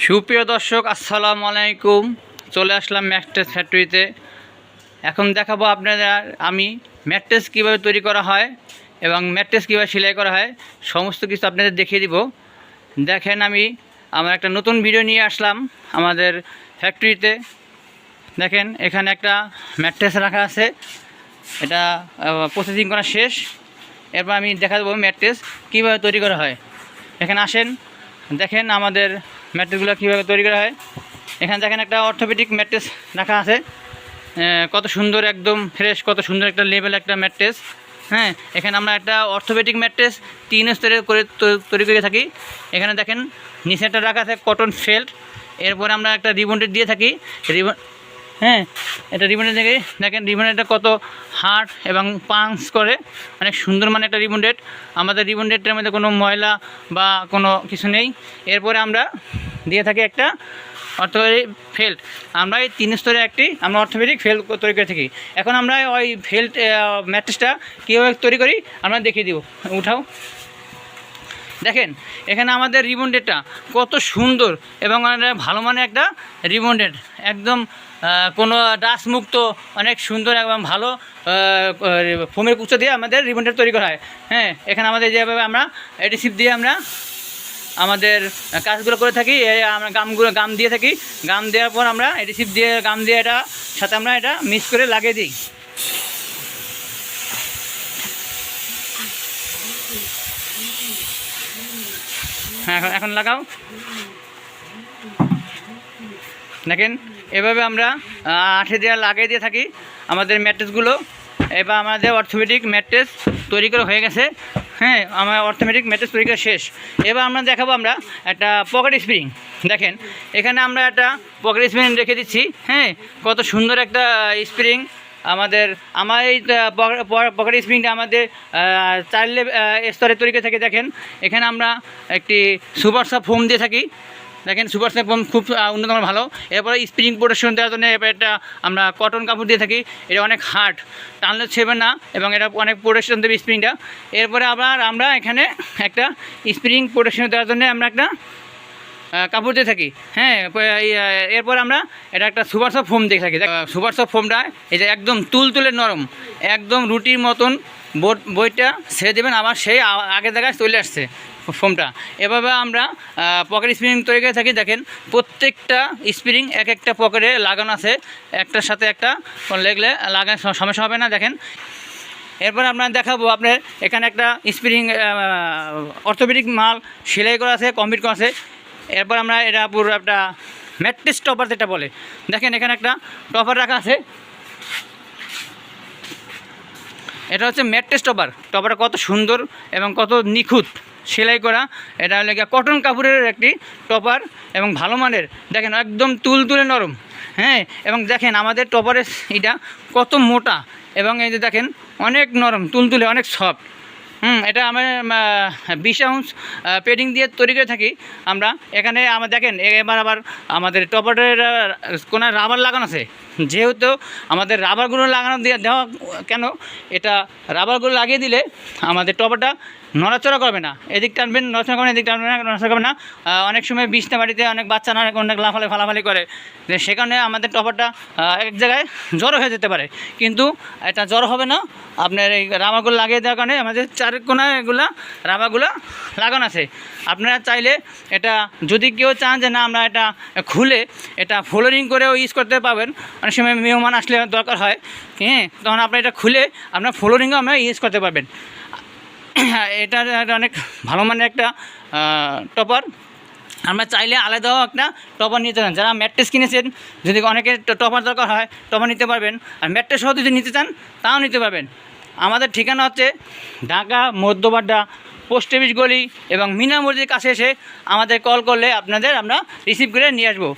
সুপ্রিয় দর্শক আসসালামু আলাইকুম। চলে আসলাম ম্যাট্রেস ফ্যাক্টরিতে। এখন দেখাবো আপনাদের আমি ম্যাট্রেস কীভাবে তৈরি করা হয় এবং ম্যাট্রেস কীভাবে সেলাই করা হয়, সমস্ত কিছু আপনাদের দেখিয়ে দিব। দেখেন, আমি আমার একটা নতুন ভিডিও নিয়ে আসলাম আমাদের ফ্যাক্টরিতে। দেখেন, এখানে একটা ম্যাট্রেস রাখা আছে, এটা প্রসেসিং করা শেষ। এরপর আমি দেখা দেবো ম্যাট্রেস কীভাবে তৈরি করা হয়। এখানে আসেন, দেখেন আমাদের ম্যাট্রেসগুলো কীভাবে তৈরি করা হয়। এখানে দেখেন একটা অর্থোপেডিক ম্যাট্রেস রাখা আছে, কত সুন্দর, একদম ফ্রেশ, কত সুন্দর একটা লেভেল একটা ম্যাট্রেস। হ্যাঁ, এখানে আমরা একটা অর্থোপেডিক ম্যাট্রেস 3 স্তরের করে তৈরি করে থাকি। এখানে দেখেন নিচেটা রাখা আছে কটন ফেল্ট। এরপরে আমরা একটা রিবন্ডেড দিয়ে থাকি, হ্যাঁ, এটা রিবন্ডেড থেকে দেখেন রিবন্ডেডটা কত হার্ড এবং পাঞ্চ করে, অনেক সুন্দর মানে একটা রিবন্ডেড। আমাদের রিবন্ডেডটার মধ্যে কোনো ময়লা বা কোনো কিছু নেই। এরপরে আমরা দিয়ে থাকি একটা অর্থোপেডিক ফেল্ট। আমরা এই 3 স্তরে আমরা অর্থোপেডিক ফেল্ট তৈরি করে থাকি। এখন আমরা ওই ফেল্ট ম্যাট্রেসটা কীভাবে তৈরি করি আমরা দেখিয়ে দিব। উঠাও, দেখেন এখানে আমাদের রিবন্ডেডটা কত সুন্দর এবং ভালো মানে একটা রিবন্ডেড, একদম কোনো ডাস্ট মুক্ত, অনেক সুন্দর এবং ভালো ফোমের কুচো দিয়ে আমাদের রিবন্ডেড তৈরি করা হয়। হ্যাঁ, এখানে আমাদের যেভাবে আমরা এডিসিভ দিয়ে আমরা আমাদের কাজগুলো করে থাকি। আমরা গাম দিয়ে থাকি, গাম দেওয়ার পর আমরা এডিসিভ দিয়ে গাম দিয়ে এটা সাথে আমরা এটা মিক্স করে লাগিয়ে দিই। হ্যাঁ, এখন লাগাও। দেখেন এভাবে আমরা আঠে দিয়ে লাগিয়ে দিয়ে থাকি আমাদের ম্যাট্রেসগুলো। এবার আমাদের অর্থোপেডিক ম্যাট্রেস তৈরি করা হয়ে গেছে। হ্যাঁ, আমার অর্থোপেডিক ম্যাট্রেস তৈরি করা শেষ। এবার আমরা দেখাবো আমরা একটা পকেট স্প্রিং। দেখেন এখানে আমরা একটা পকেট স্প্রিং রেখে দিচ্ছি। হ্যাঁ, কত সুন্দর একটা স্প্রিং আমার এই পকেট স্প্রিংটা আমাদের 4 স্তরে তৈরি করে থাকি। দেখেন এখানে আমরা একটি সুপার সফট ফোম দিয়ে থাকি। দেখেন সুপার সফট ফোম খুব উন্নত মানের ভালো। এরপরে স্প্রিং প্রোটেকশন দেওয়ার জন্য এবার এটা আমরা কটন কাপড় দিয়ে থাকি। এটা অনেক হার্ড, টানলে ছেড়বে না এবং এটা অনেক প্রোটেকশন দেবে স্প্রিংটা। এরপরে আবার আমরা এখানে একটা স্প্রিং প্রোটেকশন দেওয়ার জন্য আমরা একটা কাপড় দিয়ে থাকি। হ্যাঁ, এরপর আমরা এটা একটা সুপার সফট ফোম দিয়ে থাকি। সুপার সফট ফোমটা এই যে একদম তুলতুলে নরম, একদম রুটির মতন বইটা ছেড়ে দেবেন, আবার সেই আগের জায়গায় চলে আসছে ফোমটা। এভাবে আমরা পকেট স্প্রিং তৈরি করে থাকি। দেখেন প্রত্যেকটা স্প্রিং এক একটা পকেটে লাগানো আছে, একটার সাথে একটা লেগলে লাগানো সমস্যা হবে না। দেখেন এরপর আমরা দেখাবো আপনার এখানে একটা স্প্রিং অর্থোপেডিক মাল সেলাই করা আছে, কমপ্লিট করা আছে। এরপর আমরা এটা পুরো একটা ম্যাট্রেস টপার যেটা বলে, দেখেন এখানে একটা টপার রাখা আছে। এটা হচ্ছে ম্যাট্রেস টপার। টপারটা কত সুন্দর এবং কত নিখুঁত সেলাই করা। এটা হলে কটন কাপড়ের একটি টপার এবং ভালো মানের। দেখেন একদম তুলতুলে নরম। হ্যাঁ, এবং দেখেন আমাদের টপারের এটা কত মোটা এবং এই যে দেখেন অনেক নরম, তুলতুলে, অনেক সফট। এটা আমরা 20 আউন্স পেডিং দিয়ে তৈরি করে থাকি আমরা। এখানে আমরা দেখেন এবার আবার আমাদের টপারের কোনো রাবার লাগানো আছে। যেহেতু আমাদের রাবারগুলো লাগানো দেওয়া কেন, এটা রাবারগুলো লাগিয়ে দিলে আমাদের টপারটা নড়াচড়া করবে না। এদিক টানবেন নড়াচড়া করবেন, এদিক টানবেন নড়াচড়া করবে না। অনেক সময় বিছনা বাড়িতে অনেক বাচ্চা না অনেক ফালাফালি করে, সেখানে আমাদের টপারটা এক জায়গায় জড়ো হয়ে যেতে পারে, কিন্তু এটা জড়ো হবে না। আপনার এই রাবারগুলো লাগিয়ে দেওয়ার কারণে আমাদের 4 কোণায় এগুলা রাবারগুলো লাগানো আছে। আপনারা চাইলে এটা যদি কেউ চান যে না আমরা এটা খুলে এটা ফ্লোরিং করেও ইউজ করতে পারবেন। অনেক সময় মেহমান আসলে দরকার হয়, হ্যাঁ, তখন আপনি এটা খুলে আপনার ফ্লোরিংও আমরা ইউজ করতে পারবেন। এটা অনেক ভালো মানের একটা টপার। আমরা চাইলে আলাদাও একটা টপার নিতে চান, যারা ম্যাট্রেস কিনেছেন যদি অনেকের টপার দরকার হয় টপার নিতে পারবেন, আর ম্যাট্রেস সহ যদি নিতে চান তাও নিতে পারবেন। আমাদের ঠিকানা হচ্ছে ঢাকা মধ্যবাড্ডা পোস্ট অফিস গলি এবং মিনা মসজিদের কাছে এসে আমাদের কল করলে আপনাদের আমরা রিসিভ করে নিয়ে আসবো।